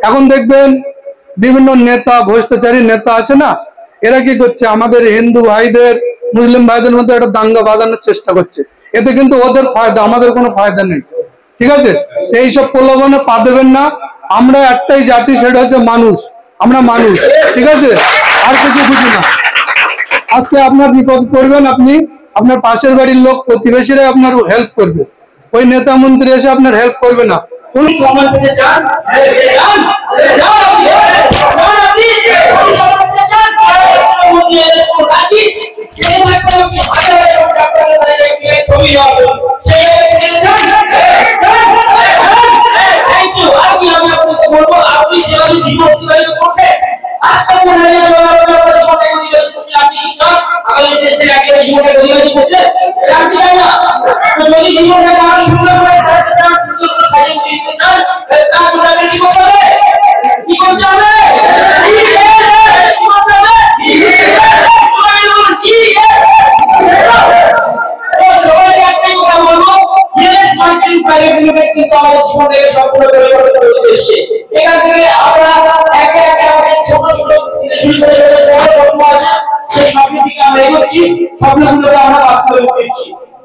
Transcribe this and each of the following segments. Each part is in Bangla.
এখন দেখবেন বিভিন্ন নেতা ভ্রষ্টাচারী নেতা আছে না, এরা কি করছে, আমাদের হিন্দু ভাইদের মুসলিম ভাইদের মধ্যে একটা দাঙ্গা বাঁধানোর চেষ্টা করছে। এতে কিন্তু ওদের ফায়দা, আমাদের কোনো ফায়দা নেই। ঠিক আছে, এইসব প্রলোভনে পা দেবেন না। আমরা একটাই জাতি, সেটা হচ্ছে মানুষ। আমরা মানুষ, ঠিক আছে, আর কিছু বুঝি না। আজকে আপনার বিপদ করবেন, আপনি আপনার পাশের বাড়ির লোক প্রতিবেশীরা আপনার হেল্প করবে, ওই নেতা মন্ত্রী এসে আপনার হেল্প করবে না। কোন প্রমাণ পেতে চান?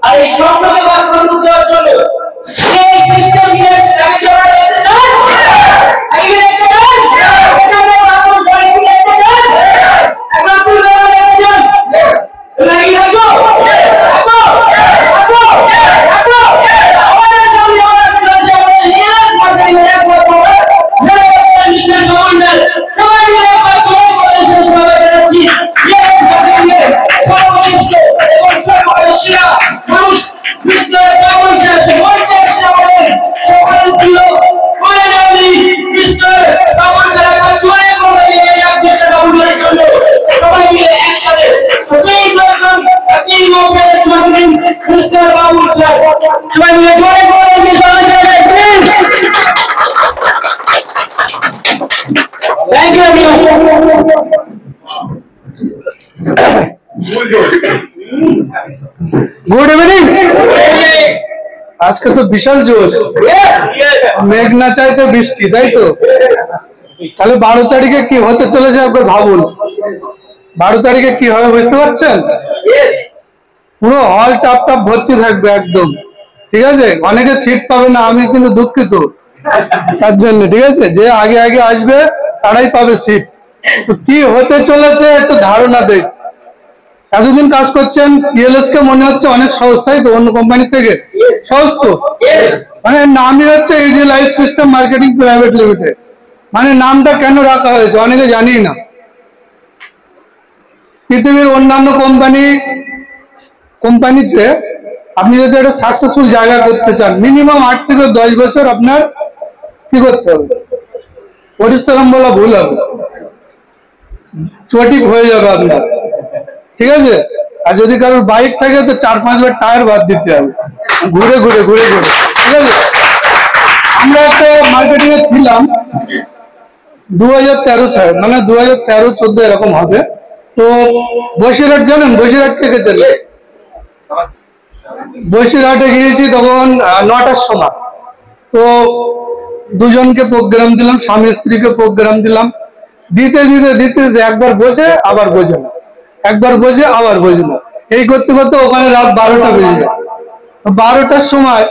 আর এই স্বপ্নকে বাস্তবায়ন করার জন্য এই সিস্টেম নিয়ে গুড ইভিনিং। আজকে তো বিশাল জোশ, মেঘ না চাইতে বৃষ্টি, তাই তো? তাহলে 12 তারিখে কি হতে চলেছে একবার ভাবুন। 12 তারিখে কি হবে বুঝতে পারছেন? পুরো হল টাপ টাপ ভর্তি থাকবে একদম, ঠিক আছে? অনেকে সিট পাবে না, আমি কিন্তু দুঃখিত তার জন্য, ঠিক আছে? যে আগে আগে আসবে তারাই পাবে সিট। তো কি হতে চলেছে একটু ধারণা দেয়। এতদিন কাজ করছেন পিএলএস কে মনে হচ্ছে অনেক সহজ, তাই তো? অন্য কোম্পানি থেকে সহজ তো? মানে নামই হচ্ছে easy life system marketing private limited. মানে নামটা কেন রাখা হয়েছে অনেকে জানি না। পৃথিবীর অন্যান্য কোম্পানিতে আপনি যদি একটা সাকসেসফুল জায়গা করতে চান, মিনিমাম 8 থেকে 10 বছর আপনার কি করতে হবে? পরিশ্রম বলা ভুল হবে, চটিক হয়ে যাবে আপনার, ঠিক আছে? আর যদি কারোর বাইক থাকে তো 4-5 বার টায়ার বাদ দিতে হবে, ঘুরে ঘুরে ঘুরে ঘুরে, ঠিক আছে? আমরা একটা মার্কেটিং এ ছিলাম 2013 সালে, মানে 2013-14 এরকম হবে। তো বসিরহাট জানেন? বসিরহাট থেকে চলে বসিরহাটে গিয়েছি তখন 9টার সময়। তো দুজনকে প্রোগ্রাম দিলাম, স্বামী স্ত্রীকে প্রোগ্রাম দিলাম, দিতে দিতে দিতে একবার বোঝে আবার বোঝে না, একবার বোঝে আবার বোঝে না, এই করতে করতে ওখানে রাত 12টা বেজে যায়। 12টার সময়,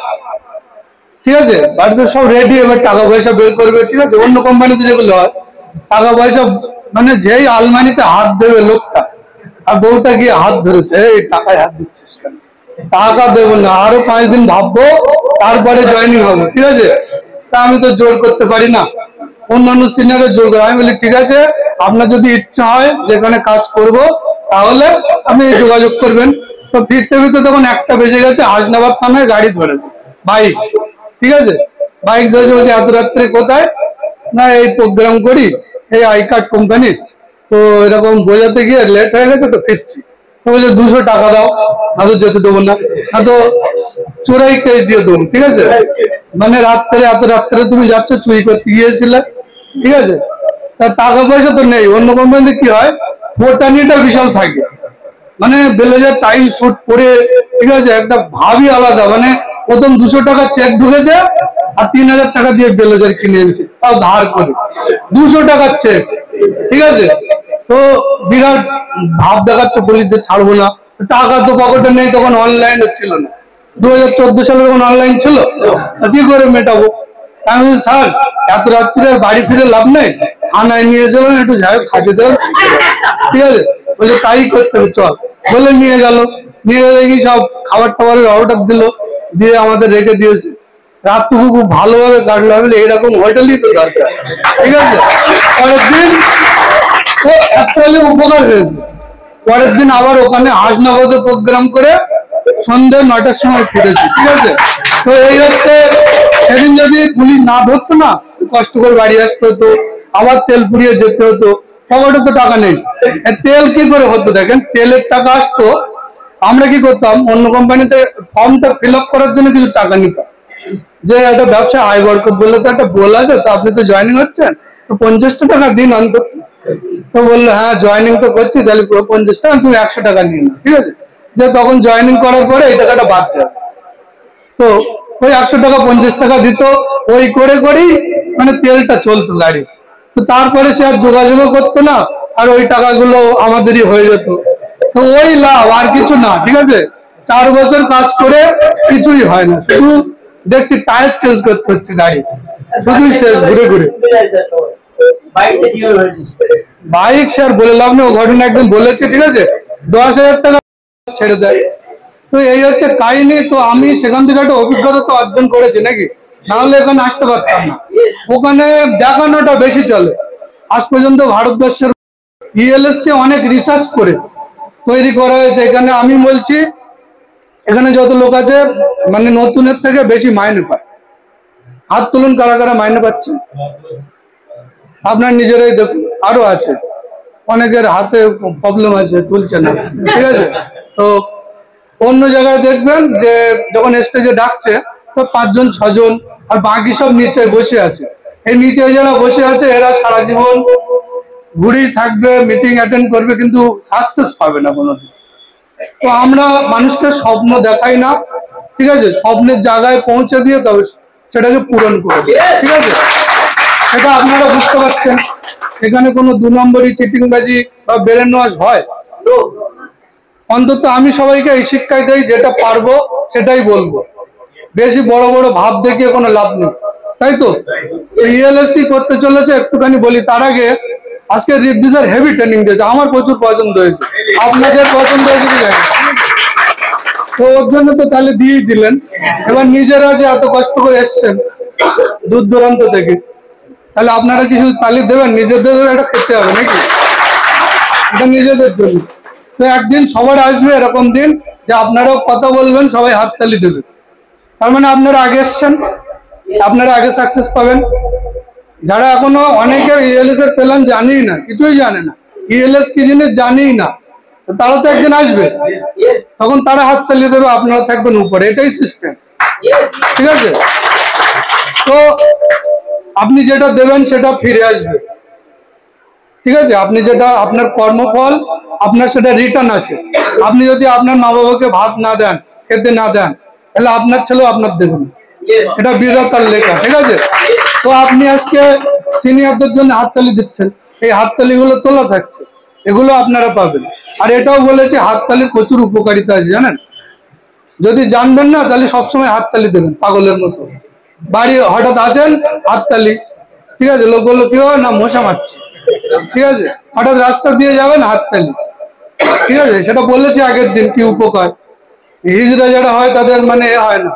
ঠিক আছে, বাড়িতে সব রেডি, এবার টাকা পয়সা বের করবে, ঠিক আছে? অন্য কোম্পানিতে যেগুলো হয় টাকা পয়সা, মানে যেই আলমারিতে হাত দেবে লোকটা, আর বউটা গিয়ে হাত ধরেছে, এই টাকায় হাত দিচ্ছিস কেন? টাকা দেবো না, আরো 5 দিন ভাববো তারপরে জয়েনিং হবো, ঠিক আছে? তা আমি তো জোর করতে পারি না, অন্যান্য সিনিয়রের জোর করে। আমি বলি ঠিক আছে, আপনার যদি ইচ্ছা হয় যেখানে কাজ করব তাহলে আপনি যোগাযোগ করবেন। তো ফিরতে ফিরতে তখন 1টা বেজে গেছে, হাসনাবাদ থানায় গাড়ি ধরেছে, বাইক, ঠিক আছে? বাইক ধরেছে, বলছে এত রাত্রে কোথায়? না এই প্রোগ্রাম করি, এই আই কার্ড কোম্পানি, তো এরকম বোঝাতে গিয়ে লেট হয়ে গেছে, তো ফিরছি। তো বলছে 200 টাকা দাও, আদৌ যেতে দেবো না, তো চোরাই কেস দিয়ে দেবো, ঠিক আছে? মানে রাত্রে, এত রাত্রে তুমি যাচ্ছ, চুরি করতে গিয়েছিলে, ঠিক আছে? তার টাকা পয়সা তো নেই। অন্য কোম্পানিতে কি হয়, বোটানিটা বিশাল থাকে, মানে ব্লেজার টাই স্যুট পরে, ঠিক আছে, একটা ভাবই আলাদা। মানে প্রথম 200 টাকা চেক ঢুকেছে, আর 3000 টাকা দিয়ে ব্লেজার কিনে এনেছে, তাও ধার করে 200 টাকার চেক। ঠিক আছে, তো বিরাট ভাব দেখাচ্ছে পুলিশ যে ছাড়বো না। টাকা তো পকেটে নেই, তখন অনলাইন হচ্ছিল না, 2014 সালে যখন অনলাইন ছিল, কি করে মেটাবো? আমি বলছি স্যার এত রাত্রে বাড়ি ফিরে লাভ নেই, থানায় নিয়ে চলেন, একটু যাই হোক খাইতে দেবেন। ঠিক আছে, বলে তাই করতে হবে, চল। বলে নিয়ে গেল, নিয়ে দেখি সব খাবার টাবারের অর্ডার দিল, দিয়ে আমাদের রেখে দিয়েছে। রাতটুকু খুব ভালোভাবে কাটলো। আমি এরকম হোটেলই তো দরকার। ঠিক আছে, পরের দিন তো অ্যাকচুয়ালি উপকার হয়েছে। পরের দিন আবার ওখানে হাসনগরে প্রোগ্রাম করে সন্ধ্যে 9টার সময় ফিরেছি। ঠিক আছে, তো এই হচ্ছে, সেদিন যদি পুলিশ না ধরতো না, কষ্ট করে বাড়ি আসতে হতো, আবার তেল পুড়িয়ে যেতে হতো, পকেটে তো টাকা নেই। তেল কি করে হতো দেখেন, তেলের টাকা আসতো, আমরা কি করতাম, অন্য কোম্পানিতে ফর্মটা ফিল আপ করার জন্য কিছু টাকা নিতাম, যে একটা ব্যবসা আয় বরকত বললে তো একটা বল আছে, তো আপনি তো জয়েনিং হচ্ছেন, তো 50 টাকা দিন অন্তত। তো বললো হ্যাঁ জয়েনিং তো করছি, তাহলে পুরো 50 টাকা, তুমি 100 টাকা নিয়ে নাও। ঠিক আছে, যে তখন জয়েনিং করার পরে এই টাকাটা বাদ যাবে। তো ওই 100 টাকা 50 টাকা দিত, ওই করে করেই মানে তেলটা চলতো গাড়ি। তো তারপরে সে আর যোগাযোগও করতো না, আর ওই টাকাগুলো আমাদেরই হয়ে যেত। তো ওই লাভ, আর কিছু না। ঠিক আছে, 4 বছর কাজ করে কিছুই হয় না, শুধু দেখছি টায়ার চেঞ্জ করতে হচ্ছে গাড়ি, শুধুই শেষ ঘুরে ঘুরে। বাইক সে আর বলে লাভ নেই, ও ঘটনা একদিন বলেছে। ঠিক আছে, 10,000 টাকা ছেড়ে দেয়। তো এই হচ্ছে কাহিনী। তো আমি সেখান থেকে একটা অভিজ্ঞতা তো অর্জন করেছি নাকি, নাহলে এখানে আসতে পারতাম না। ওখানে দেখানোটা বেশি চলে। আজ পর্যন্ত ভারতবর্ষের ইএলএস কে অনেক রিসার্চ করে তৈরি করা হয়েছে। এখানে আমি বলছি, এখানে যত লোক আছে মানে নতুনের থেকে বেশি মাইনে পায়। হাত তুলুন কারা কারা মাইনে পাচ্ছে, আপনার নিজেরাই দেখুন। আরো আছে, অনেকের হাতে প্রবলেম আছে, তুলছে না। ঠিক আছে, তো অন্য জায়গায় দেখবেন যে যখন স্টেজে ডাকছে তো 5 জন 6 জন, আর বাকি সব নিচে বসে আছে। এই নিচে যারা বসে আছে এরা সারা জীবন ঘুরেই থাকবে, মিটিং অ্যাটেন্ড করবে, কিন্তু সাকসেস পাবে না কোনোদিন। তো আমরা মানুষকে স্বপ্ন দেখাই না। ঠিক আছে, স্বপ্নের জায়গায় পৌঁছে দিয়ে তবে সেটাকে পূরণ করবে। ঠিক আছে, এটা আপনারা বুঝতে পারছেন। এখানে কোনো 2 নম্বরই চিটিংবাজি বা ব্রেন ওয়াশ হয়? অন্তত আমি সবাইকে এই শিক্ষাই দেই, যেটা পারবো সেটাই বলবো, বেশি বড় বড় ভাব দেখিয়ে কোনো লাভ নেই। তাই তো ইএলএস কি করতে চলেছে একটুখানি বলি। তার আগে আজকে রিদ্দি স্যার হেভি ট্রেনিং দিয়েছে, আমার প্রচুর পছন্দ হয়েছে, আপনাদের পছন্দ হয়েছে কি জানি। তো ওর জন্য তো তাহলে দিয়েই দিলেন। এবার নিজেরা যে এত কষ্ট করে এসছেন দূর দূরান্ত থেকে, তাহলে আপনারা কিছু তালি দেবেন, নিজেদের একটা খেতে হবে নাকি, এটা নিজেদের জন্য। তো একদিন সবার আসবে এরকম দিন যে আপনারাও কথা বলবেন, সবাই হাততালি দেবে, তার মানে আপনারা আগে এসছেন, আপনারা আগে সাকসেস পাবেন। যারা এখনো অনেকে ইএলএস এর প্ল্যান জানেই না, কিছুই জানে না, ইএলএস কি জিনিস জানেই না, তারা তো একদিন আসবে, তখন তারা হাততালি দেবে, আপনারা থাকবেন উপরে। এটাই সিস্টেম। ঠিক আছে, তো আপনি যেটা দেবেন সেটা ফিরে আসবে। ঠিক আছে, আপনি যেটা আপনার কর্মফল, আপনার সেটা রিটার্ন আসে। আপনি যদি আপনার মা বাবাকে ভাত না দেন, খেতে না দেন, তাহলে আপনার ছেলেও আপনার দেবেন, এটা বিধাতার লেখা। ঠিক আছে, তো আপনি আজকে সিনিয়রদের জন্য হাততালি দিচ্ছেন, এই হাততালি গুলো তোলা থাকছে, এগুলো আপনারা পাবেন। আর এটাও বলেছি হাততালির প্রচুর উপকারিতা আছে জানেন, যদি জানবেন না তাহলে সবসময় হাততালি দেবেন পাগলের মতো। বাড়ি হঠাৎ আছেন হাততালি, ঠিক আছে, লোক বললো কি হয় না, মশা মারছে। ঠিক আছে, হঠাৎ রাস্তা দিয়ে যাবেন হাততালি। ঠিক আছে, সেটা বলেছি আগের দিন কি উপকার। হিজড়া যারা হয় তাদের মানে হয় না,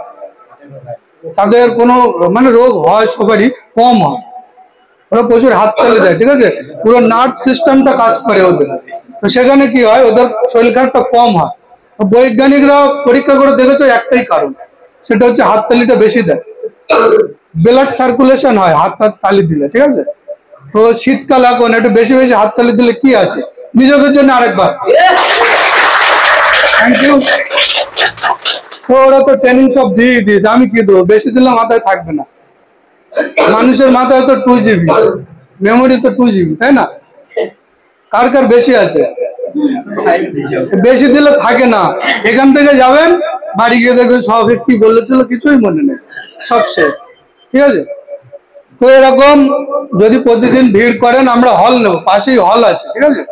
তাদের কোনো মানে রোগ হয় সবারই, কম হয়, ওরা প্রচুর হাততালি দেয়। ঠিক আছে, পুরো নার্ভ সিস্টেমটা কাজ করে ওদের, তো সেখানে কি হয় ওদের শরীর খারাপটা কম হয়। তো বৈজ্ঞানিকরা পরীক্ষা করে দেখেছে একটাই কারণ, সেটা হচ্ছে হাততালিটা বেশি দেয়, ব্লাড সার্কুলেশন হয় হাত তালি দিলে। ঠিক আছে, তো শীতকাল এখন একটু বেশি বেশি হাততালি দিলে কি আছে, নিজেদের জন্য আরেকবার থ্যাংক ইউ। তো ওরা তো ট্রেনিং সব দিয়ে দিয়েছে, আমি কি দেবো, বেশি দিলে মাথায় থাকবে না। মানুষের মাথায় তো 2 GB মেমোরি, তো 2 GB, তাই না? কার কার বেশি আছে? বেশি দিলে থাকে না। এখান থেকে যাবেন, বাড়ি গিয়ে দেখবেন সব কি বলেছিল কিছুই মনে নেই, সব শেষ। ঠিক আছে। তো এরকম যদি প্রতিদিন ভিড় করেন, আমরা হল নেব, পাশেই হল আছে, ঠিক আছে,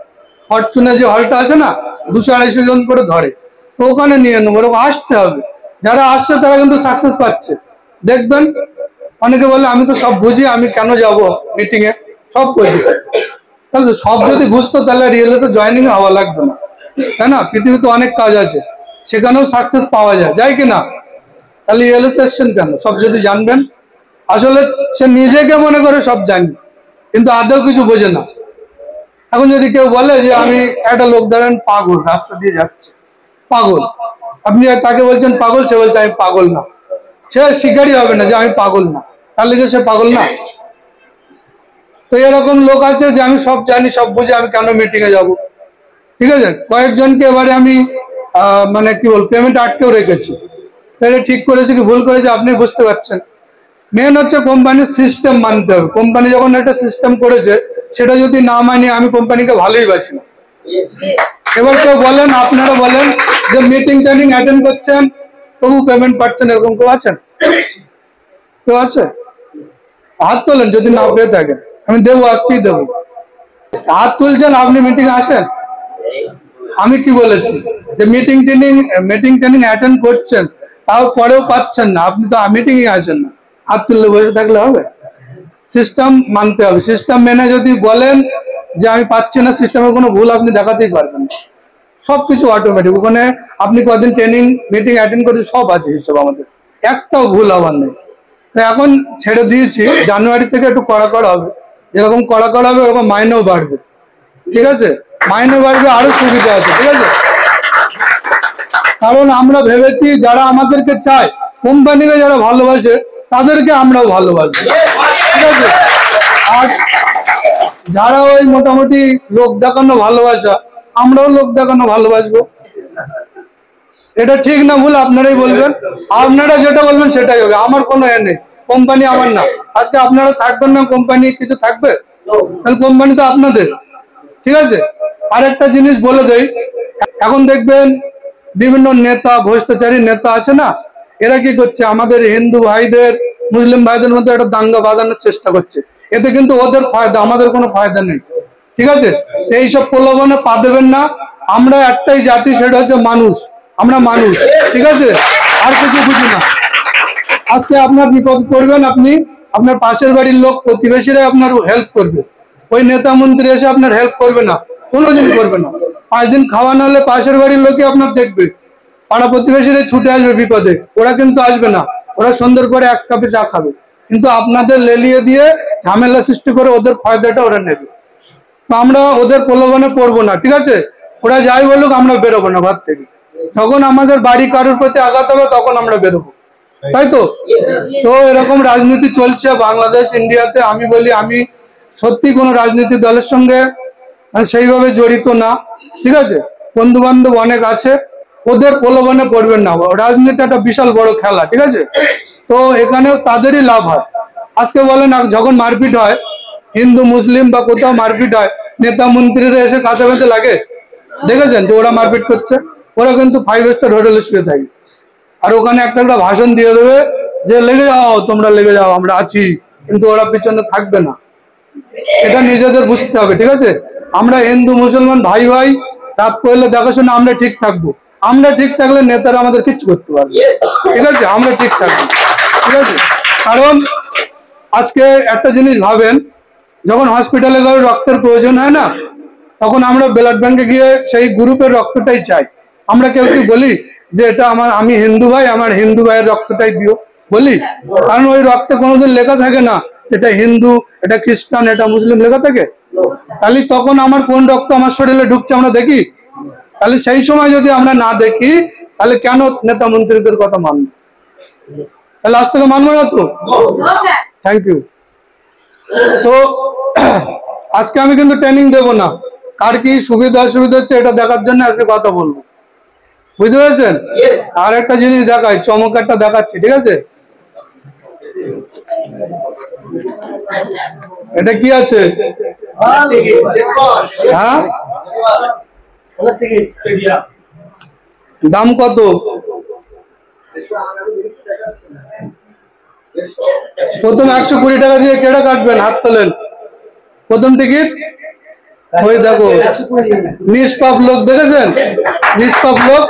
ফরচুনে যে হলটা আছে না, 200-250 জন করে ধরে, তো ওখানে নিয়ে নেবো। ওরকম আসতে হবে, যারা আসছে তারা কিন্তু সাকসেস পাচ্ছে। দেখবেন অনেকে বলে আমি তো সব বুঝি, আমি কেন যাব মিটিং এ, সব বুঝি। তাহলে সব যদি বুঝতো তাহলে রিয়েলে তো জয়েনিং হওয়া লাগবে না, তাই না? পৃথিবীতে অনেক কাজ আছে, সেখানেও সাকসেস পাওয়া যায়, যায় কি না? তাহলে রিয়েলে এসছেন কেন? সব যদি জানবেন। আসলে সে নিজেকে মনে করে সব জানি, কিন্তু আদৌ কিছু বোঝে না। এখন যদি কেউ বলে যে আমি একটা লোক ধরেন পাগল, রাস্তা দিয়ে যাচ্ছে পাগল, আপনি তাকে বলছেন পাগল, সে বলছে আমি পাগল না, সে স্বীকারই হবে না যে আমি পাগল না, তাহলে কি সে পাগল না? তো এরকম লোক আছে যে আমি সব জানি, সব বুঝি, আমি কেন মিটিং এ যাবো? ঠিক আছে, কয়েকজনকে এবারে আমি মানে কি বল, পেমেন্ট আটকেও রেখেছি। তাহলে ঠিক করেছে কি ভুল করেছে আপনি বুঝতে পারছেন। মেন হচ্ছে কোম্পানির সিস্টেম মানতে হবে। কোম্পানি যখন একটা সিস্টেম করেছে, সেটা যদি না মানি আমি কোম্পানিকে ভালোই বাসি না। এবার কেউ বলেন, আপনারা বলেন যে মিটিং টেটিং অ্যাটেন্ড করছেন তবু পেমেন্ট পাচ্ছেন, এরকম কেউ আছেন? কেউ আছে? হাত তোলেন যদি না পেয়ে থাকেন, আমি দেবো, আজকেই দেবো। হাত তুলছেন, আপনি মিটিং আসেন। আমি কি বলেছি যে মিটিং টেনিং অ্যাটেন্ড করছেন, তাও পরেও পাচ্ছেন না, আপনি তো মিটিং এ আসেন না, হাত তুললে বসে থাকলে হবে? সিস্টেম মানতে হবে। সিস্টেম মেনে যদি বলেন যে আমি পাচ্ছি না, সিস্টেমের কোনো ভুল আপনি দেখাতেই পারবেন না। সবকিছু অটোমেটিক, ওখানে আপনি কদিন ট্রেনিং মিটিং অ্যাটেন্ড করে সব আছে হিসেব, আমাদের একটাও ভুল হবার নেই। তো এখন ছেড়ে দিয়েছি, জানুয়ারি থেকে একটু কড়া হবে, যেরকম কড়া হবে ওরকম মাইনেও বাড়বে, ঠিক আছে, মাইনে বাড়বে, আরো সুবিধা আছে, ঠিক আছে। কারণ আমরা ভেবেছি যারা আমাদেরকে চায়, কোম্পানিকে যারা ভালোবাসে, তাদেরকে আমরাও ভালোবাসি, ঠিক আছে। আর যারা ওই মোটামুটি লোক দেখানো ভালোবাসা, আমরাও লোক দেখানো ভালোবাসবো। এটা ঠিক না ভুল আপনারাই বলবেন, আপনারা যেটা বলবেন সেটাই হবে, আমার কোনো এ নেই। কোম্পানি আমার না, আজকে আপনারা থাকবেন না, কোম্পানি কিছু থাকবে? তাহলে কোম্পানি তো আপনাদের, ঠিক আছে। আর একটা জিনিস বলে দেই, এখন দেখবেন বিভিন্ন নেতা, ভ্রষ্টাচারী নেতা আছে না, এরা কি করছে, আমাদের হিন্দু ভাইদের, মুসলিম ভাইদের মধ্যে একটা দাঙ্গা বাঁধানোর চেষ্টা করছে। এতে কিন্তু ওদের ফায়দা, আমাদের কোনো ফায়দা নেই, ঠিক আছে। এইসব প্রলোভনে পা দেবেন না। আমরা একটাই জাতি, সেটা হচ্ছে মানুষ, আমরা মানুষ, ঠিক আছে, আর কিছু বুঝি না। আজকে আপনার বিপদ করবেন, আপনি আপনার পাশের বাড়ির লোক, প্রতিবেশীরা আপনার হেল্প করবে, ওই নেতা মন্ত্রী এসে আপনার হেল্প করবে না, কোনোদিন করবে না। 5 দিন খাওয়া না হলে পাশের বাড়ির লোকই আপনার দেখবে, পাড়া প্রতিবেশীরা ছুটে আসবে বিপদে, ওরা কিন্তু আসবে না, ওরা সন্ধ্যার পরে 1 কাপে চা খাবে, কিন্তু আপনাদের লেলিয়ে দিয়ে ঝামেলা সৃষ্টি করে ওদের ফায়দাটা ওরা নেবে। তো আমরা ওদের প্রলোভনে পড়বো না, ঠিক আছে। ওরা যাই বলুক, আমরা বেরোবো না ঘর থেকে। যখন আমাদের বাড়ি কারোর প্রতি আঘাত হবে, তখন আমরা বেরোবো, তাই তো। তো এরকম রাজনীতি চলছে বাংলাদেশ, ইন্ডিয়াতে। আমি বলি, আমি সত্যি কোনো রাজনীতি দলের সঙ্গে সেইভাবে জড়িত না, ঠিক আছে। বন্ধু বান্ধব অনেক আছে, ওদের প্রলোভনে পড়বেন না। রাজনীতি একটা বিশাল বড় খেলা, ঠিক আছে। তো এখানেও তাদেরই লাভ হয়। আজকে বলেন, যখন মারপিট হয়, হিন্দু মুসলিম বা কোথাও মারপিট হয়, নেতা মন্ত্রীরা এসে কাছে বেঁধে লাগে, দেখেছেন যে ওরা মারপিট করছে? ওরা কিন্তু 5 স্টার হোটেলে শুয়ে থাকে, আর ওখানে একটা ভাষণ দিয়ে দেবে যে লেগে যাও, তোমরা লেগে যাও, আমরা আছি, কিন্তু ওরা পিছনে থাকবে না। এটা নিজেদের বুঝতে হবে, ঠিক আছে। আমরা হিন্দু মুসলমান ভাই ভাই, রাত পড়লে দেখাশোনা আমরা ঠিক থাকবো। আমরা ঠিক থাকলে নেতারা আমাদের কিচ্ছু করতে পারবে, ঠিক আছে, আমরা ঠিক থাকবো, ঠিক আছে। কারণ আজকে একটা জিনিস ভাবেন, যখন হসপিটালে গিয়ে রক্তের প্রয়োজন হয় না, তখন আমরা ব্লাড ব্যাংকে গিয়ে সেই গ্রুপের রক্তটাই চাই। আমরা কেউ কি বলি যে এটা আমি হিন্দু ভাই, আমার হিন্দু ভাইয়ের রক্তটাই দিও? বলি? কারণ ওই রক্তে কোনোদিন লেখা থাকে না এটা হিন্দু, এটা খ্রিস্টান, এটা মুসলিম লেখা থাকে। তাহলে তখন আমার কোন রক্ত আমার শরীরে ঢুকছে আমরা দেখি? তাহলে সেই সময় যদি আমরা না দেখি, তাহলে কেন নেতা মন্ত্রীদের কথা মানব? তাহলে আজ থেকে মানবো না তো। Thank you. তো আজকে আমি কিন্তু ট্রেনিং দেবো না, কার কি সুবিধা অসুবিধা হচ্ছে এটা দেখার জন্য আজকে কথা বলবো, বুঝতে পেরেছেন? আর একটা জিনিস দেখাই, চমক একটা দেখাচ্ছি, ঠিক আছে। এটা কি আছে? হ্যাঁ, দাম কত? প্রথম 120 টাকা দিয়ে কেটে কাটবেন, হাত তোলেন। প্রথম টিকিট ওই দেখো, নিষ্পাপ লোক দেখেছেন, নিষ্পাপ লোক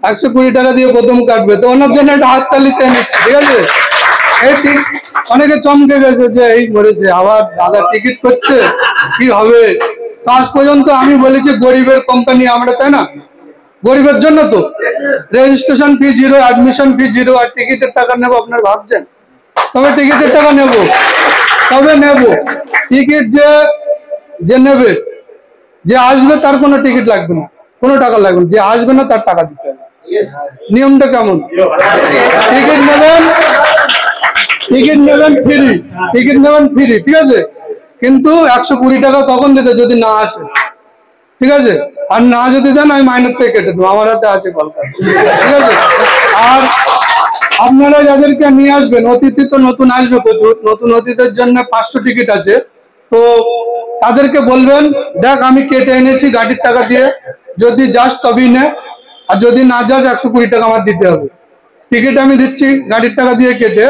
120 টাকা দিয়ে প্রথম কাটবে। তো ওনার জন্য একটা হাততালি চেয়ে নিচ্ছে, ঠিক আছে? এই ঠিক অনেকে চমকে গেছে যে এই মরেছে, আবার দাদা টিকিট করছে, কি হবে? আজ পর্যন্ত আমি বলেছি গরিবের কোম্পানি আমরা, তাই না? গরিবের জন্য তো রেজিস্ট্রেশন ফি 0, অ্যাডমিশন ফি 0, আর টিকিটের টাকা নেবো আপনারা ভাবছেন? তবে টিকিটের টাকা নেব, তবে নেব। টিকিট যে নেবে, যে আসবে তার কোনো টিকিট লাগবে না, কোনো টাকা লাগবে না। যে আসবে না তার টাকা দিতে হবে। নিয়মটা কেমন? টিকিট নেবেন, টিকিট নেবেন ফ্রি, টিকিট নেবেন ফ্রি, ঠিক আছে? কিন্তু 120 টাকা তখন দিতে যদি না আসে, ঠিক আছে? আর না যদি দেন আমি মাইনাস থেকে কেটে দেবো, আমার হাতে আছে কলকাতা, ঠিক আছে? আর আপনারা যাদেরকে নিয়ে আসবেন, অতিথি তো নতুন আসবে প্রচুর, নতুন অতিথিদের জন্য 500 টিকিট আছে। তো তাদেরকে বলবেন, দেখ আমি কেটে এনেছি গাড়ির টাকা দিয়ে, যদি যাস তবেই নে, আর যদি না যাস 120 টাকা আমার দিতে হবে। টিকিট আমি দিচ্ছি গাড়ির টাকা দিয়ে কেটে,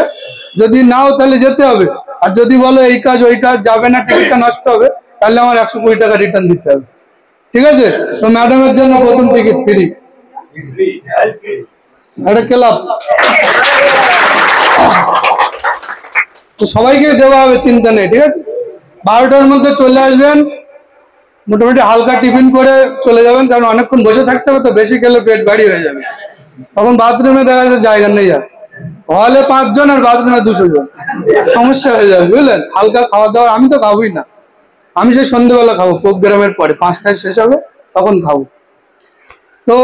যদি নাও তাহলে যেতে হবে। আর যদি বলো এই কাজ ওই কাজ যাবে না, টিকিটটা নষ্ট হবে, তাহলে আমার 120 টাকা রিটার্ন দিতে হবে, ঠিক আছে? তো ম্যাডামের জন্য প্রথম টিকিট ফ্রি, একটা ক্লাব। তো সবাইকে দেওয়া হবে, চিন্তা নেই, ঠিক আছে? 12টার মধ্যে চলে আসবেন, মোটামুটি হালকা টিফিন করে চলে যাবেন, কারণ অনেকক্ষণ বসে থাকতে হবে, তো বেশি খেলে পেট ভারী হয়ে যাবে। তখন বাথরুমে দেখা যাচ্ছে জায়গা নেই, আর হলে 5 জন আর বাথরুমে 200 জন, সমস্যা হয়ে যাবে, বুঝলেন? হালকা খাওয়া দাওয়া, আমি তো খাবোই না, আমি সেই সন্ধ্যেবেলা খাবো, প্রোগ্রামের পরে 5টায় শেষ হবে তখন খাবো। তো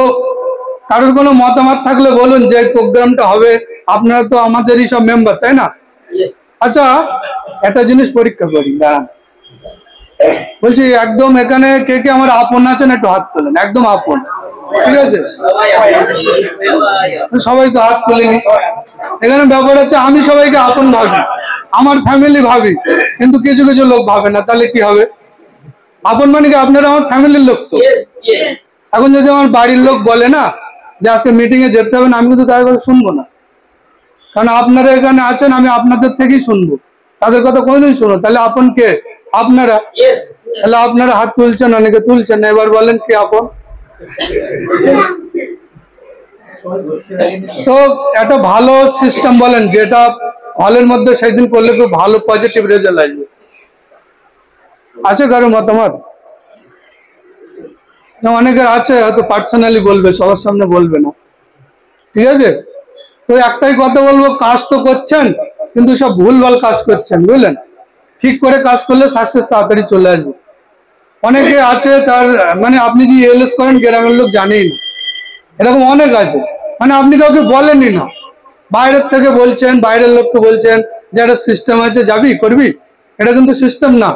কারোর কোনো মতামত থাকলে বলুন যে প্রোগ্রামটা হবে, আপনারা তো আমাদেরই সব মেম্বার, তাই না? আচ্ছা, একটা জিনিস পরীক্ষা করি, দাঁড়ান বলছি, একদম এখানে কে কে আমার আপন আছেন একটু হাত তোলেন, একদম আপন, ঠিক আছে? সবাই তো হাত তোলেনি। এখানে ব্যাপার হচ্ছে, আমি সবাইকে আপন ভাবি, আমার ফ্যামিলি ভাবি, কিন্তু কিছু কিছু লোক ভাবে না, তাহলে কি হবে? আপন মানে কি, আপনারা আমার ফ্যামিলির লোক তো। এখন যদি আমার বাড়ির লোক বলে না যে আজকে মিটিং এ যেতে হবে না, আমি কিন্তু তাদের কথা শুনবো না, কারণ আপনারা এখানে আছেন, আমি আপনাদের থেকেই শুনবো, তাদের কথা কোনোদিন শুনো। তাহলে আপন কে? আপনারা। তাহলে আপনারা হাত তুলছেন, অনেকে তুলছেন না, এবার বলেন কে আপন? তো একটা ভালো সিস্টেম বলেন, যেটা হলের মধ্যে সেদিন করলে খুব ভালো পজিটিভ রেজাল্ট আসবে। আছে কারো মতামত? অনেকের আছে, হয়তো পার্সোনালি বলবে, সবার সামনে বলবে না, ঠিক আছে? তো একটাই কথা বলবো, কাজ তো করছেন কিন্তু সব ভুলভাল কাজ করছেন, বুঝলেন? ঠিক করে কাজ করলে সাকসেস তাড়াতাড়ি চলে আসবে। অনেকে আছে তার মানে আপনি যে এলএস করেন গ্রামের লোক জানেই না, এরকম অনেক আছে, মানে আপনি কাউকে বলেনই না, বাইরের থেকে বলছেন, বাইরের লোককে বলছেন যে একটা সিস্টেম আছে যাবি করবি, এটা কিন্তু সিস্টেম না।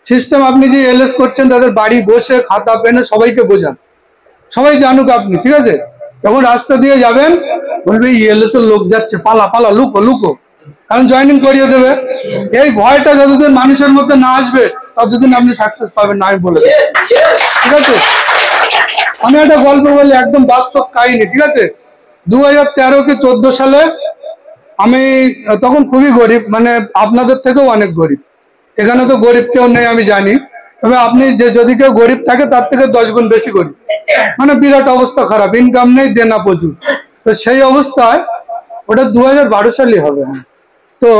সিস্টেম আপনি যে এলএস করছেন তাদের বাড়ি বসে খাতা পেনে সবাইকে বোঝান, সবাই জানুক আপনি, ঠিক আছে? যখন রাস্তা দিয়ে যাবেন বলবে এলএস এর লোক যাচ্ছে, পালা পালা, লুকো লুকো, কারণ জয়েনিং করিয়ে দেবে। এই ভয়টা যতদিন মানুষের মধ্যে না আসবে ততদিন আপনি সাকসেস পাবেন না, আমি বলে দিচ্ছি, ঠিক আছে? আমি একটা গল্প বলি, একদম বাস্তব কাহিনী, ঠিক আছে? 2013 কি 14 সালে আমি তখন খুবই গরিব, মানে আপনাদের থেকেও অনেক গরিব, এখানে তো গরিব কেউ নেই আমি জানি, তবে আপনি যে যদি কেউ গরিব থাকে তার থেকে 10 গুণ বেশি গরিব, মানে বিরাট অবস্থা খারাপ, ইনকাম নেই, দেনা প্রচুর। তো সেই অবস্থায়, ওটা 2012 সালই হবে, হ্যাঁ, তো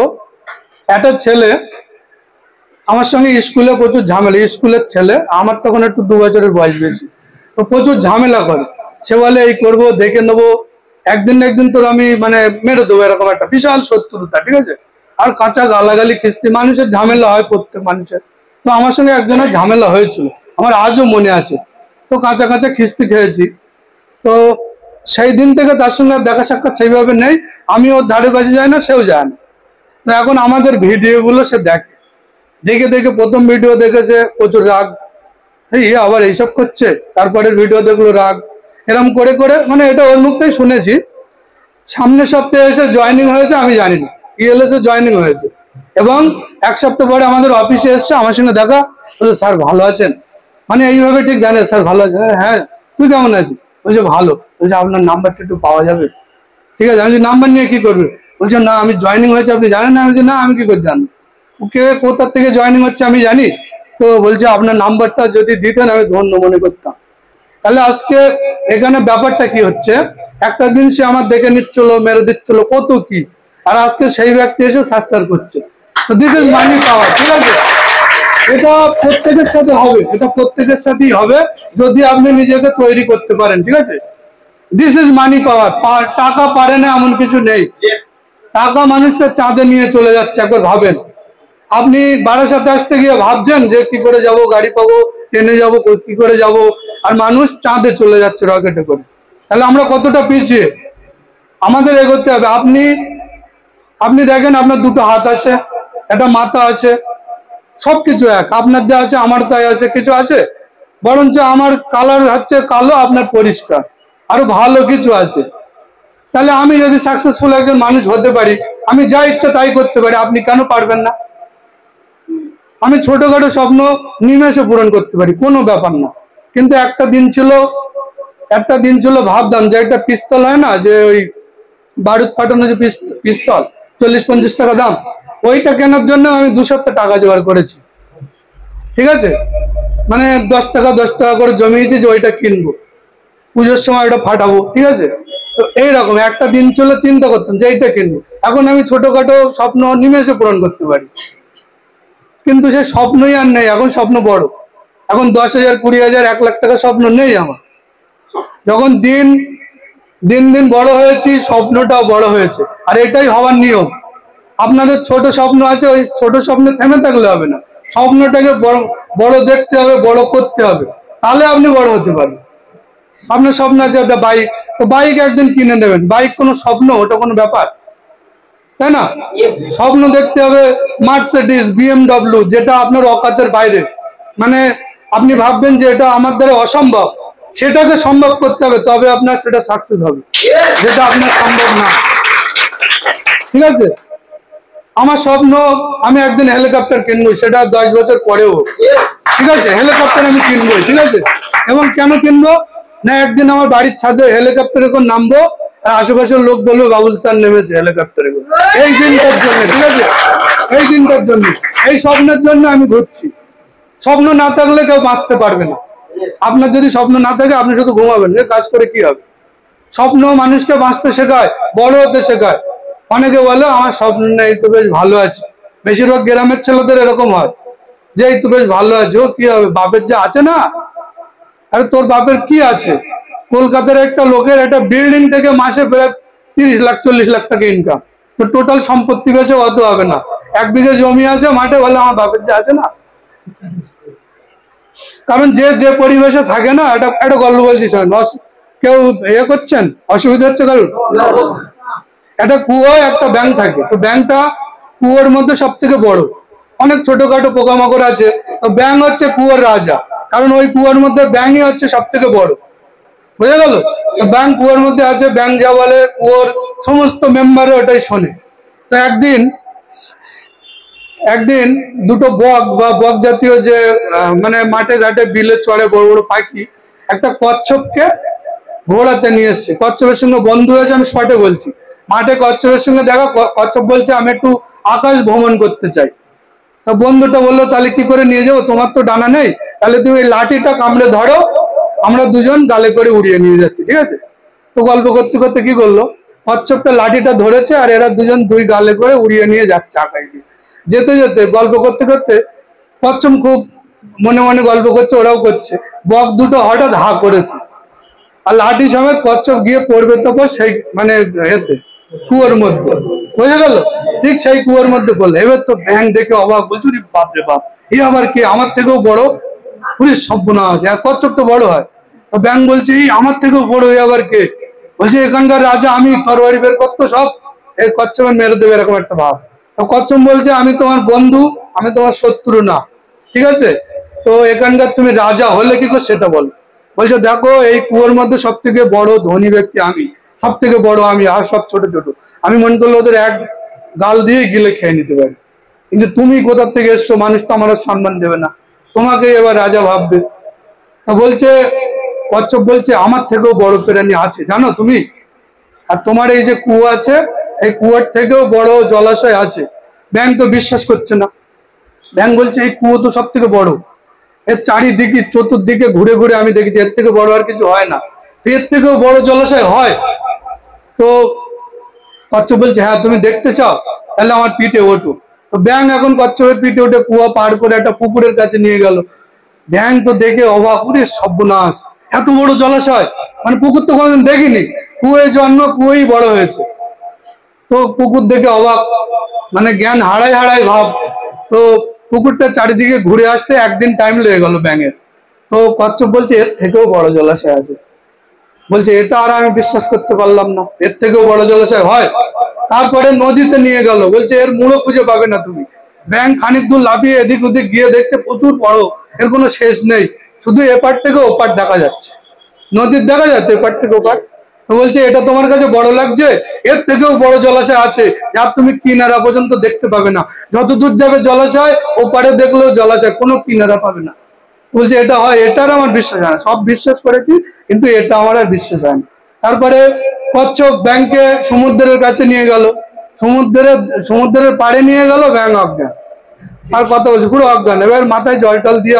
একটা ছেলে আমার সঙ্গে স্কুলে প্রচুর ঝামেলা, স্কুলের ছেলে, আমার তখন একটু 2 বছরের বয়স বেশি, তো প্রচুর ঝামেলা করে। সে বলে এই করবো, দেখে নেবো, একদিন না একদিন তোর আমি মানে মেরে দেবো, এরকম একটা বিশাল শত্রুতা, ঠিক আছে? আর কাঁচা গালাগালি খিস্তি, মানুষের ঝামেলা হয় প্রত্যেক মানুষের, তো আমার সঙ্গে একজনের ঝামেলা হয়েছিল, আমার আজও মনে আছে। তো কাঁচা কাঁচা খিস্তি খেয়েছি। তো সেই দিন থেকে তার সঙ্গে আর দেখা সাক্ষাৎ সেইভাবে নেই, আমি ওর ধারে বাজে যায় না, সেও যায় না। তো এখন আমাদের ভিডিওগুলো সে দেখে, দেখে দেখে প্রথম ভিডিও দেখেছে প্রচুর রাগ, এই আবার এইসব করছে, তারপরের ভিডিও দেখলো রাগ, এরকম করে করে, মানে এটা ওর মুখটাই শুনেছি। সামনের সপ্তাহে এসে জয়েনিং হয়েছে, আমি জানি না, ইএলএস এ জয়েনিং হয়েছে, এবং 1 সপ্তাহ পরে আমাদের অফিসে এসছে, আমার সঙ্গে দেখা, বলছে স্যার ভালো আছেন, মানে এইভাবে ঠিক জানে, স্যার ভালো আছেন, হ্যাঁ তুই কেমন আছিস, বলছে ভালো, বলছে আপনার নাম্বারটা একটু পাওয়া যাবে, ঠিক আছে। আমি নাম্বার নিয়ে কি করবে? বলছে না আমি জয়েনিং হয়েছে আপনি জানেন না? আমি বলছি না আমি কি করে জানবো, কে কোথার থেকে জয়েনিং হচ্ছে আমি জানি? তো বলছে আপনার নাম্বারটা যদি দিতেন আমি ধন্য মনে করতাম। তাহলে আজকে এখানে ব্যাপারটা কি হচ্ছে, একটা দিন সে আমার দেখে নিচ্ছিল, মেরে দিচ্ছিল, কত কি, আর আজকে সেই ব্যক্তি এসে সাশ্চার করছে। তো দিস ইজ মানি পাওয়ার। ঠিক আছে, এটা প্রত্যেকের সাথে হবে, এটা প্রত্যেকের সাথেই হবে যদি আপনি নিজেকে তৈরি করতে পারেন। ঠিক আছে, দিস ইজ মানি পাওয়ার। টাকা পারে না এমন কিছু নেই। টাকা মানুষকে চাঁদে নিয়ে চলে যাচ্ছে। একবার ভাবেন, আপনি বারাসাতে আসতে গিয়ে ভাবছেন যে কি করে যাব, গাড়ি পাবো, ট্রেনে যাব, কি করে যাব, আর মানুষ চাঁদে চলে যাচ্ছে রকেটে করে। তাহলে আমরা কতটা পিছিয়ে, আমাদের এগোতে হবে। আপনি দেখেন আপনার দুটো হাত আছে, একটা মাথা আছে, সবকিছু এক, আপনার যা আছে আমার তাই আছে, কিছু আছে? বরঞ্চ আমার কালার হচ্ছে কালো, আপনার পরিষ্কার, আরো ভালো কিছু আছে। তাহলে আমি যদি সাকসেসফুল একজন মানুষ হতে পারি, আমি যা ইচ্ছা তাই করতে পারি, আপনি কেন পারবেন না? আমি ছোটখাটো স্বপ্ন নিমেষে পূরণ করতে পারি, কোনো ব্যাপার না। কিন্তু একটা দিন ছিল ভাবতাম যে একটা পিস্তল হয় না, যে ওই বারুদ ফাটানো যে পিস্তল, 40-50 টাকা দাম, ওইটা কেনার জন্য আমি 2 সপ্তাহ টাকা জোগাড় করেছি। ঠিক আছে, মানে 10 টাকা করে জমিয়েছি যে ওইটা কিনবো, পুজোর সময় ওটা ফাটাবো। ঠিক আছে, তো এইরকম একটা দিন ছিল, চিন্তা করতাম যে এইটা কিনবো। এখন আমি ছোটখাটো স্বপ্ন নিমেষে পূরণ করতে পারি, কিন্তু সে স্বপ্নই আর নেই। এখন স্বপ্ন বড়, এখন 10,000, 20,000, 1 লাখ টাকা স্বপ্ন নেই আমার। যখন দিন দিন বড় হয়েছি, স্বপ্নটাও বড় হয়েছে, আর এটাই হওয়ার নিয়ম। আপনাদের ছোট স্বপ্ন আছে, ওই ছোট স্বপ্নে থেমে থাকলে হবে না, স্বপ্নটাকে বড় দেখতে হবে, বড় করতে হবে, তাহলে আপনি বড় হতে পারবেন। আপনার স্বপ্ন আছে একটা বাইক, তো বাইক একদিন কিনে নেবেন। বাইক কোনো স্বপ্ন? ওটা কোনো ব্যাপার, তাই না? স্বপ্ন দেখতে হবে মার্সিডিজ, BMW, যেটা আপনার অকাতের বাইরে, মানে আপনি ভাববেন যে এটা আমার দ্বারা অসম্ভব, সেটাকে সম্ভব করতে হবে, তবে আপনার সেটা সাকসেস হবে, যেটা আপনার সম্ভব না। ঠিক আছে, আমার স্বপ্ন আমি একদিন হেলিকপ্টার কিনবো, সেটা 10 বছর পরেও। ঠিক আছে, হেলিকপ্টার আমি কিনবো। ঠিক আছে, এবং কেন কিনবো না, একদিন আমার বাড়ির ছাদে হেলিকপ্টারে করে নামবো, আর আশেপাশের লোক বলবে বাবুল স্যার নেমেছে হেলিকপ্টারে করে, এই দিনটার জন্য। ঠিক আছে, এই দিনটার জন্য, এই স্বপ্নের জন্য আমি ঘুরছি। স্বপ্ন না থাকলে কেউ বাঁচতে পারবে না। আপনার যদি স্বপ্ন না থাকে, আপনি শুধু ঘুমাবেন, যে কাজ করে কি হবে? স্বপ্ন মানুষকে বাঁচতে শেখায়, বড় হতে শেখায়। অনেকে বলে আমার স্বপ্ন নেই, তো বেশ ভালো আছে। বেশিরভাগ গ্রামের ছেলেদের এরকম হয় যে এই তো বেশ ভালো আছে, ও কি হবে, বাপের যা আছে না। আরে তোর বাপের কি আছে? কলকাতার একটা লোকের একটা বিল্ডিং থেকে মাসে প্রায় 30 লাখ 40 লাখ টাকা ইনকাম, তো টোটাল সম্পত্তি বেশি অত হবে না। 1 বিঘে জমি আছে মাঠে, বলে আমার বাপের যা আছে না। কারণ যে পরিবেশে থাকে না, একটা গল্প বলছি, কেউ করছেন, অসুবিধা হচ্ছে কারণ? একটা কুয়োয় একটা ব্যাংক থাকে, তো ব্যাংকটা কুয়োর মধ্যে সব থেকে বড়, অনেক ছোটখাটো পোকামাকড় আছে, তো ব্যাংক হচ্ছে কুয়োর রাজা, কারণ ওই কুয়োর মধ্যে ব্যাংকই হচ্ছে সব থেকে বড়। বুঝে গেল? তো ব্যাংক কুয়োর মধ্যে আছে, ব্যাংক যা বলে কুয়োর সমস্ত মেম্বারে ওটাই শোনে। তো একদিন দুটো বক বা বক জাতীয় যে মানে মাঠে ঘাটে বিলে চড়ে বড় বড় পাখি, একটা কচ্ছপকে ঘোড়াতে নিয়ে এসছে। কচ্ছপের সঙ্গে বন্ধু হয়েছে, আমি শর্টে বলছি। মাঠে কচ্ছপের সঙ্গে দেখা, কচ্ছপ বলছে আমি একটু আকাশ ভ্রমণ করতে চাই। তো বন্ধুটা বললো তাহলে কি করে নিয়ে যাবো, তোমার তো ডানা নেই, তাহলে তুমি এই লাঠিটা কামড়ে ধরো, আমরা দুজন গালে করে উড়িয়ে নিয়ে যাচ্ছি। ঠিক আছে, তো গল্প করতে করতে কি করলো, কচ্ছপটা লাঠিটা ধরেছে, আর এরা দুজন 2 গালে করে উড়িয়ে নিয়ে যাচ্ছে আকাশ দিয়ে। যেতে যেতে গল্প করতে করতে কচ্ছপ খুব মনে মনে গল্প করছে, ওরাও করছে, বক দুটো হঠাৎ হা করেছে, আর লাঠি সমেত কচ্ছপ গিয়ে পড়বে তো সেই মানে এতে কুয়োর মধ্যে। বুঝে গেল? ঠিক সেই কুয়োর মধ্যে পড়লো। এবার তো ব্যাং দেখে অবাক, বলছো রে বাপ রে বাপ, এ আবার কে, আমার থেকেও বড়, পুলিশ সর্বনাশ, আর কচ্ছপ তো বড় হয়। তো ব্যাং বলছে এই আমার থেকেও বড়, এ আবার কে? বলছে এখানকার রাজা আমি, তরবারি বের করতো সব, এই কচ্ছপের মেরে দেবে, এরকম একটা ভাব। তো কচ্ছপ বলছে আমি তোমার বন্ধু, আমি তোমার শত্রু না। ঠিক আছে, তো এখানকার তুমি রাজা হলে কি করে সেটা বলো। বলছে দেখো, এই কুয়োর মধ্যে সব থেকে বড় ধনী ব্যক্তি আমি, সব থেকে বড় আমি, আর সব ছোট ছোট। আমি মনে করলে ওদের এক গাল দিয়ে গিলে খেয়ে নিতে পারি, কিন্তু তুমি কোথার থেকে এসছো, মানুষ তো আমার সম্মান দেবে না, তোমাকে এবার রাজা ভাববে। তা বলছে কচ্ছপ বলছে আমার থেকেও বড় প্রাণী আছে জানো তুমি? আর তোমার এই যে কুয়ো আছে, এই কুয়োর থেকেও বড় জলাশয় আছে। ব্যাংক তো বিশ্বাস করছে না, ব্যাংক বলছে এই কুয়ো তো সব থেকে বড়, এর চারিদিকে চতুর্দিকে ঘুরে ঘুরে আমি দেখেছি, এর থেকে বড় আর কিছু হয় না, এর থেকেও বড় জলাশয় হয়। তো কচ্ছপ বলছে হ্যাঁ তুমি দেখতে চাও, তাহলে আমার পিঠে ওঠো। তো ব্যাঙ এখন কচ্ছপের পিঠে উঠে কুয়া পার করে একটা পুকুরের কাছে নিয়ে গেল। ব্যাঙ তো দেখে অবাক, পুরে সর্বনাশ, এত বড় জলাশয়, মানে পুকুর তো কোনোদিন দেখিনি, কুয়োয় জন্ম কুয়োই বড় হয়েছে। তো পুকুর দেখে অবাক, মানে জ্ঞান হারাই হারাই ভাব। তো পুকুরটা চারিদিকে ঘুরে আসতে একদিন টাইম লেগে গেল ব্যাঙের। তো কচ্ছপ বলছে এর থেকেও বড় জলাশয় আছে। বলছে এটা আর আমি বিশ্বাস করতে পারলাম না, এর থেকেও বড় জলাশয় হয়। তারপরে নদীতে নিয়ে গেল, বলছে এর মুড়ো খুঁজে পাবে না তুমি। ব্যাঙ খানিক দূর লাফিয়ে এদিক ওদিক গিয়ে দেখছে প্রচুর বড়, এর কোনো শেষ নেই, শুধু এপার থেকে ওপার দেখা যাচ্ছে, নদীর দেখা যাচ্ছে এপার থেকে ওপার। তো বলছে এটা তোমার কাছে বড় লাগছে, এর থেকেও বড় জলাশয় আছে, যার তুমি কিনারা পর্যন্ত দেখতে পাবে না, যত দূর যাবে জলাশয়, ওপারে দেখলেও জলাশয়, কোনো কিনারা পাবে না। বলছে এটা হয়, এটার আমার বিশ্বাস হয় না, সব বিশ্বাস করেছি কিন্তু এটা আমার আর বিশ্বাস হয় না। তারপরে কচ্ছপ ব্যাংকে সমুদ্রের কাছে নিয়ে গেল, সমুদ্রের পাড়ে নিয়ে গেল, ব্যাং অজ্ঞান, আর কথা বলছে পুরো অজ্ঞান। এবার মাথায় জল টল দিয়ে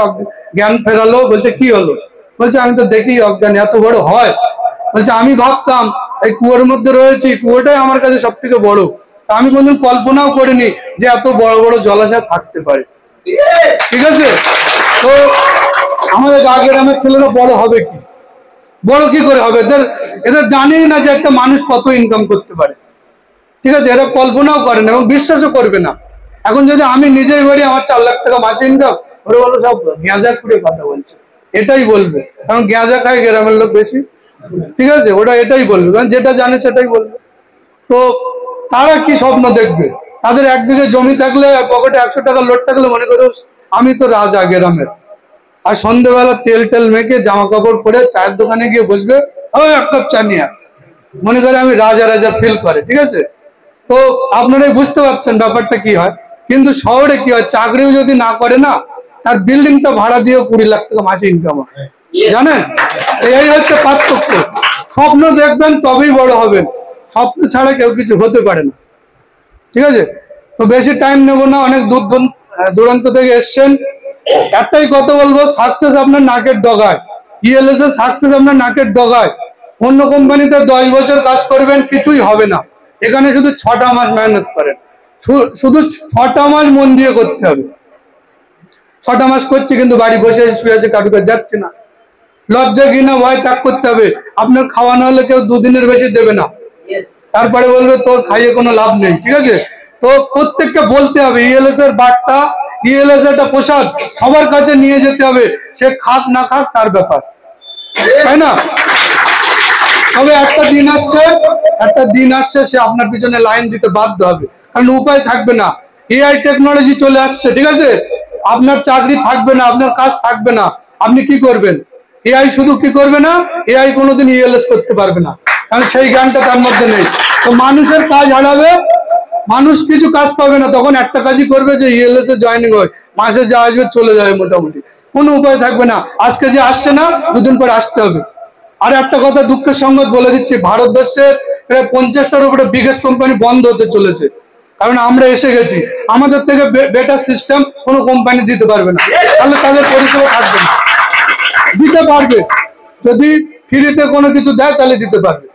জ্ঞান ফেরালো। বলছে কি হলো? বলছে আমি তো দেখি অজ্ঞান, এত বড় হয়? বলছে আমি ভাবতাম এই কুয়োর মধ্যে রয়েছি, কুয়োটাই আমার কাছে সব থেকে বড়, আমি কোনদিন কল্পনাও করিনি যে এত বড় বড় জলাশয় থাকতে পারে। ঠিক আছে, তো আমাদের গ্রামের ছেলেরা বড় হবে কি, বড় কি করে হবে? এদের এদের জানেই না যে একটা মানুষ কত ইনকাম করতে পারে। ঠিক আছে, এরা কল্পনাও করে না এবং বিশ্বাসও করবে না। এখন যদি আমি নিজেই বলি আমার 4 লাখ টাকা মাসে ইনকাম, ওরা বলো সব গেঁজা করে কথা বলছে, এটাই বলবে, কারণ গেঁজা খায় গ্রামের লোক বেশি। ঠিক আছে, ওরা এটাই বলবে, কারণ যেটা জানে সেটাই বলবে। তো তারা কি স্বপ্ন দেখবে? তাদের 1 বিঘে জমি থাকলে, পকেটে 100 টাকা লোড থাকলে মনে করো আমি তো রাজা গ্রামের। আর সন্ধ্যেবেলা তেল টেল মেখে জামা কাপড় পরে চায়ের দোকানে গিয়ে বসবে, ওই 1 কাপ চা নিয়ে, মনে করে আমি রাজা রাজা ফিল করে। ঠিক আছে, তো আপনারাই বুঝতে পারছেন ব্যাপারটা কি হয়। কিন্তু শহরে কি হয়, চাকরিও যদি না করে না, তার বিল্ডিংটা ভাড়া দিয়েও 20 লাখ টাকা মাসে ইনকাম হয়, জানেন? এই হচ্ছে পার্থক্য। স্বপ্ন দেখবেন তবেই বড় হবেন, স্বপ্ন ছাড়া কেউ কিছু হতে পারে না। ঠিক আছে, তো বেশি টাইম নেব না, অনেক দূরান্ত থেকে এসছেন। একটাই কথা বলবো, সাকসেস আপনার নাকের ডগায়, ইএলএস এর সাকসেস আপনার নাকের ডগায়। অন্য কোম্পানিতে 10 বছর কাজ করবেন, কিছুই হবে না। এখানে শুধু 6টা মাস মেহনত করেন, শুধু 6টা মাস মন দিয়ে করতে হবে। 6টা মাস করছে কিন্তু বাড়ি বসে শুয়ে আছে, কারুকে যাচ্ছে না। লজ্জা ঘৃণা ভয় ত্যাগ করতে হবে। আপনার খাওয়ানো হলে কেউ 2 দিনের বেশি দেবে না, তারপরে বলবে তোর খাইয়ে কোনো লাভ নেই। ঠিক আছে, তো প্রত্যেককে বলতে হবে ইএলএস এর বার্তা, ইএলএস একটা প্রসাদ সবার কাছে নিয়ে যেতে হবে, সে খাক না খাক তার ব্যাপার, তাই না? তবে একটা দিন আসছে সে আপনার পিছনে লাইন দিতে বাধ্য হবে, কারণ উপায় থাকবে না। এআই টেকনোলজি চলে আসছে, ঠিক আছে, আপনার চাকরি থাকবে না, আপনার কাজ থাকবে না, আপনি কি করবেন? এআই শুধু কি করবে না, এআই কোনোদিন ইএলএস করতে পারবে না, কারণ সেই জ্ঞানটা তার মধ্যে নেই। তো মানুষের কাজ হারাবে, মানুষ কিছু কাজ পাবে না, তখন একটা কাজই করবে যে ইএলএস এ জয়েনিং হয়, মাসে যা আসবে চলে যাবে, মোটামুটি কোনো উপায় থাকবে না। আজকে যে আসছে না, 2 দিন পরে আসতে হবে। আর একটা কথা দুঃখের সঙ্গে বলে দিচ্ছি, ভারতবর্ষের প্রায় 50টার উপরে বিগেস্ট কোম্পানি বন্ধ হতে চলেছে, কারণ আমরা এসে গেছি। আমাদের থেকে বেটার সিস্টেম কোনো কোম্পানি দিতে পারবে না, তাহলে তাদের পরিষেবা থাকবে না। দিতে পারবে, যদি ফ্রিতে কোনো কিছু দেয় তাহলে দিতে পারবে,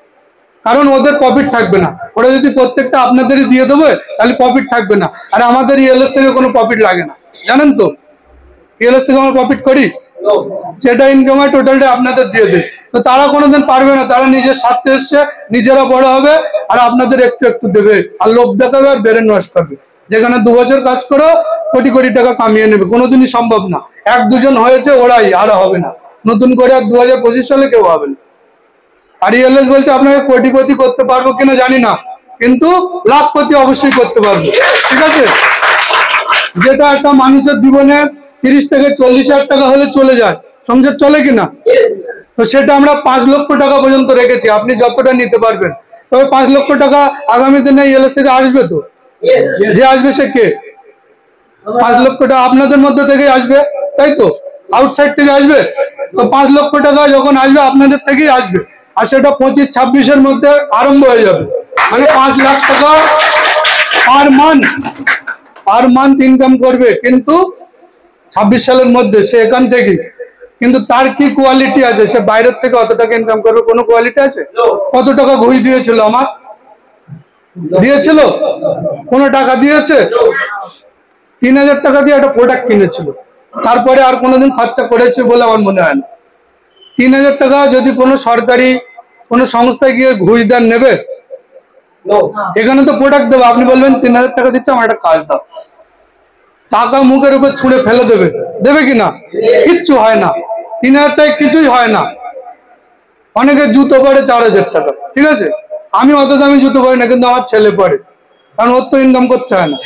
কারণ ওদের প্রফিট থাকবে না। ওরা যদি প্রত্যেকটা আপনাদেরই দিয়ে দেবে তাহলে প্রফিট থাকবে না। আর আমাদের ইএলএস থেকে কোনো প্রফিট লাগে না, জানেন তো? ইএলএস থেকে আমরা প্রফিট করি, যেটা ইনকাম হয় টোটালটা আপনাদের দিয়ে দেয়। তো তারা কোনোদিন পারবে না, তারা নিজের স্বার্থে এসছে, নিজেরা বড় হবে আর আপনাদের একটু একটু দেবে, আর লোভ দেখাবে আর ব্রেন ওয়াশ করবে। যেখানে 2 বছর কাজ করো কোটি কোটি টাকা কামিয়ে নেবে, কোনোদিনই সম্ভব না। 1-2 জন হয়েছে, ওরাই, আর হবে না। নতুন করে আর 2025 সালে কেউ হবে না। আর ইএলএস বলছে আপনাকে কোটিপতি করতে পারবো কিনা জানি না, কিন্তু লাখপতি অবশ্যই করতে পারবো। ঠিক আছে, যেটা একটা মানুষের জীবনে 30 থেকে 40 হাজার টাকা হলে চলে যায়, সংসার চলে কিনা, তো সেটা আমরা 5 লক্ষ টাকা পর্যন্ত রেখেছি, আপনি যতটা নিতে পারবেন। তবে 5 লক্ষ টাকা আগামী দিনে ইএলএস থেকে আসবে তো, যে আসবে সে কে? 5 লক্ষ টাকা আপনাদের মধ্যে থেকে আসবে, তাই তো? আউটসাইড থেকে আসবে? তো 5 লক্ষ টাকা যখন আসবে আপনাদের থেকেই আসবে। আর সেটা 25-26-এর মধ্যে আরম্ভ হয়ে যাবে। মানে 5 লাখ টাকা পার মান্থ ইনকাম করবে, কিন্তু 26 সালের মধ্যে সে এখান থেকে। কিন্তু তার কি কোয়ালিটি আছে? সে বাইরের থেকে অত টাকা ইনকাম করবে, কোনো কোয়ালিটি আছে? কত টাকা ঘুষ দিয়েছিল? আমার দিয়েছিল? কোনো টাকা দিয়েছে? 3000 টাকা দিয়ে একটা প্রোডাক্ট কিনেছিল, তারপরে আর কোনোদিন খরচা করেছে বলে আমার মনে হয় না। 3000 টাকা যদি কোনো সরকারি কোনো সংস্থায় গিয়ে ঘুষ দেন নেবে? এখানে তো প্রোডাক্ট দেবো, আপনি বলবেন 3000 টাকা দিচ্ছে, আমার একটা কাজ দাও। টাকা মুখের উপর ছুঁড়ে ফেলে দেবে, দেবে কিনা? কিচ্ছু হয় না। 3000 টাকায় কিছুই হয় না। অনেকে জুতো পরে 4000 টাকা, ঠিক আছে? আমি অত দামি জুতো পরি না, কিন্তু আমার ছেলে পরে, কারণ ওর তো ইনকাম করতে হয় না।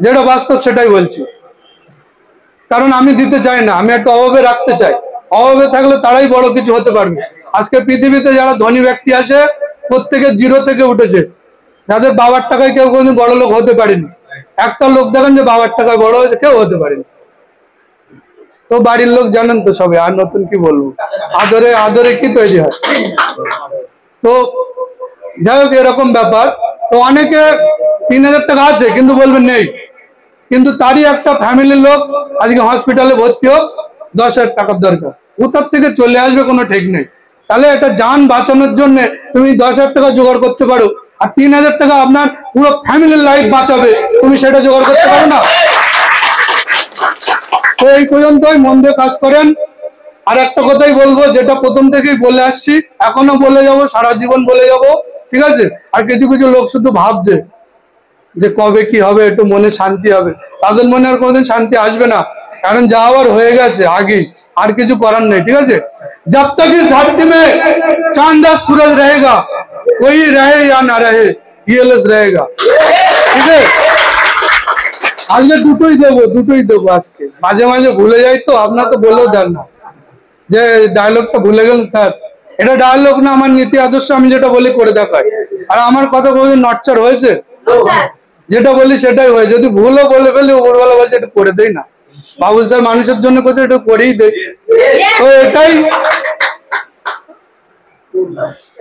যেটা বাস্তব সেটাই বলছি, কারণ আমি দিতে চাই না, আমি একটা অভাবে রাখতে চাই। অভাবে থাকলে তারাই বড় কিছু হতে পারবে। আজকে পৃথিবীতে যারা ধনী ব্যক্তি আছে, প্রত্যেকে জিরো থেকে উঠেছে, যাদের বাবার টাকায় কেউ কোনোদিন বড় লোক হতে পারেনি। একটা লোক দেখেন যে বাবার টাকায় বড় হয়েছে, কেউ হতে পারেনি। তো বাড়ির লোক জানেন তো সবে, আর নতুন কি বলবো? আদরে আদরে কি তৈরি হয়। তো যাই হোক, এরকম ব্যাপার। তো অনেকে 3000 টাকা আছে কিন্তু বলবেন নেই, কিন্তু তারই একটা ফ্যামিলির লোক আজকে হসপিটালে ভর্তি হোক, 10,000 টাকার দরকার, কোথার থেকে চলে আসবে কোনো ঠিক নেই। তাহলে একটা যান বাঁচানোর জন্য তুমি 10,000 টাকা জোগাড় করতে পারো, আর 3000 টাকা আপনার পুরো ফ্যামিলির লাইফ বাঁচাবে, তুমি সেটা জোগাড় করতে পারো না। তো এই পর্যন্তই, মন দিয়ে কাজ করেন। আর একটা কথাই বলবো, যেটা প্রথম থেকেই বলে আসছি, এখনো বলে যাব, সারা জীবন বলে যাব, ঠিক আছে? আর কিছু কিছু লোক শুধু ভাবছে যে কবে কি হবে, একটু মনে শান্তি হবে, তাদের মনে আর কোনোদিন শান্তি আসবে না, কারণ যা হওয়ার হয়ে গেছে আগেই, আর কিছু করার নেই, ঠিক আছে? जब तक इस धरती में चांद और सूरज रहेगा, कोई रहे या ना रहे, ईएलएस रहेगा, ঠিক আছে? আজকে দুটোই দেবো আজকে। মাঝে মাঝে ভুলে যাই, তো আপনার তো বলেও দেন না যে ডায়লগটা ভুলে গেলেন স্যার। এটা ডায়লগ না, আমার নীতি আদর্শ, আমি যেটা বলি করে দেখাই। আর আমার কথা কোনো নটচার হয়েছে? যেটা বলি সেটাই হয়। যদি ভুলও বলে ফেলি, ওপরওয়ালা বলছে এটা করে দেই না, বাবুল স্যার মানুষের জন্য করছে, এটা করেই দেয়। তো এটাই।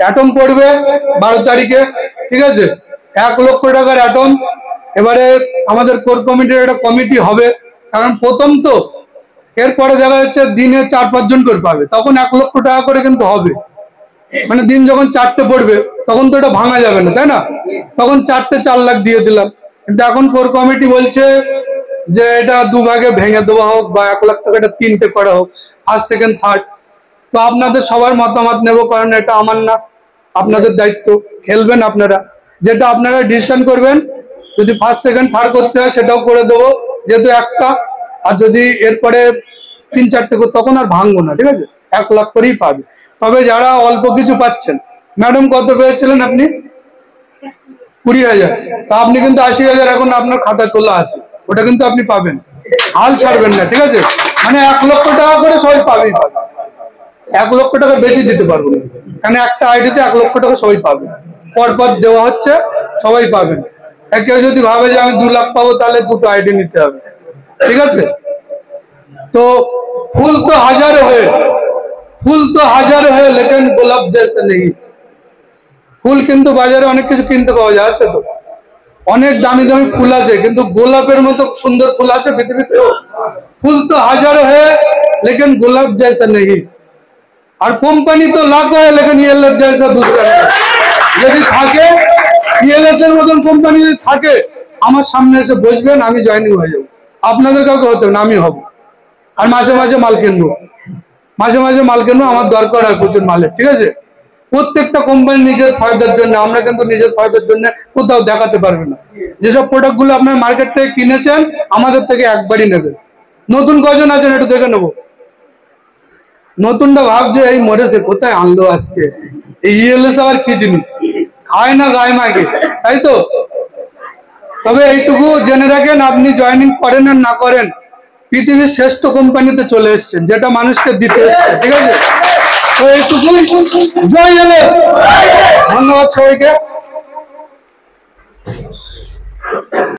অ্যাটম পড়বে 12 তারিখে, ঠিক আছে? 1 লক্ষ টাকার অ্যাটম। এবারে আমাদের কোর কমিটির একটা কমিটি হবে, কারণ প্রথম তো, এরপরে দেখা যাচ্ছে দিনে 4-5 জন করে পাবে, তখন 1 লক্ষ টাকা করে কিন্তু হবে। মানে দিন যখন 4টে পড়বে, তখন তো এটা ভাঙা যাবে না, তাই না? তখন 4টে 4 লাখ দিয়ে দিলাম। কিন্তু এখন কোর কমিটি বলছে যে এটা 2 ভাগে ভেঙে দেওয়া হোক, বা 1 লাখ টাকাটা 3টে করা হোক, ফার্স্ট সেকেন্ড থার্ড। তো আপনাদের সবার মতামত নেব, কারণ এটা আমার না, আপনাদের দায়িত্ব। খেলবেন আপনারা, যেটা আপনারা ডিসিশন করবেন। যদি ফার্স্ট সেকেন্ড থার্ড করতে হয় সেটাও করে দেবো, যেহেতু একটা। আর যদি এরপরে 3-4টে, তখন আর ভাঙবো না, ঠিক আছে? 1 লাখ করেই পাবে। তবে যারা অল্প কিছু পাচ্ছেন, ম্যাডাম কত পেয়েছিলেন আপনি? 20,000। তা আপনি কিন্তু 80,000 এখন আপনার খাতায় তোলা আছে, ওটা কিন্তু আপনি পাবেন, হাল ছাড়বেন না, ঠিক আছে? মানে 1 লক্ষ টাকা করে সবাই পাবেই পাবে। 1 লক্ষ টাকা বেশি দিতে পারবো না, কারণ একটা আইডিতে 1 লক্ষ টাকা সবাই পাবে, পরপর দেওয়া হচ্ছে, সবাই পাবেন। কেউ যদি ভাবে যে আমি 2 লাখ পাবো, তাহলে 2টো আইডি নিতে হবে, ঠিক আছে? তো ফুল তো হাজার হয়ে লেকিন গোলাপ জैसे नहीं। ফুল কিন্তু বাজারে অনেক কিছু কিনতে পাওয়া যায়, আছে তো, অনেক দামি দামি ফুল আছে, কিন্তু গোলাপের মতো সুন্দর ফুল আছে পৃথিবীতে? ফুল তো হাজার হয়ে লেকিন গোলাপ जैसा नहीं। আর কোম্পানি তো লাখো হয়, লেকিন ईएलएस जैसा दूसरा नहीं। যদি থাকে ईएलएस এর মতন কোম্পানি যদি থাকে, আমার সামনে এসে বসবেন, আমি জয়েনিং হয়ে যাবো। আপনাদের কাউকে হতে হবে না, আমি হব। আর মাঝে মাঝে মাল কিনবো, আমার দরকার হয় প্রচুর মালের, ঠিক আছে? প্রত্যেকটা কোম্পানি নিজের ফায়দার জন্য, আমরা কিন্তু নিজের ফায়দার জন্য কোথাও দেখাতে পারবে না। যেসব প্রোডাক্ট গুলো আপনার মার্কেট থেকে কিনেছেন, আমাদের থেকে একবারই নেবেন। নতুন কজন আছেন একটু দেখে নেবো। নতুনটা ভাবছে এই মরেছে, কোথায় আনলো আজকে, এই ईएलएस আবার কি জিনিস, খায় না গায়ে মাগে, তাই তো? তবে এইটুকু জেনে রাখেন, আপনি জয়েনিং করেন আর না করেন, পৃথিবীর শ্রেষ্ঠ কোম্পানিতে চলে এসেছেন, যেটা মানুষকে দিতে এসছে, ঠিক আছে? তো এইটুকুই। জয় ईएलएस। ধন্যবাদ সবাইকে।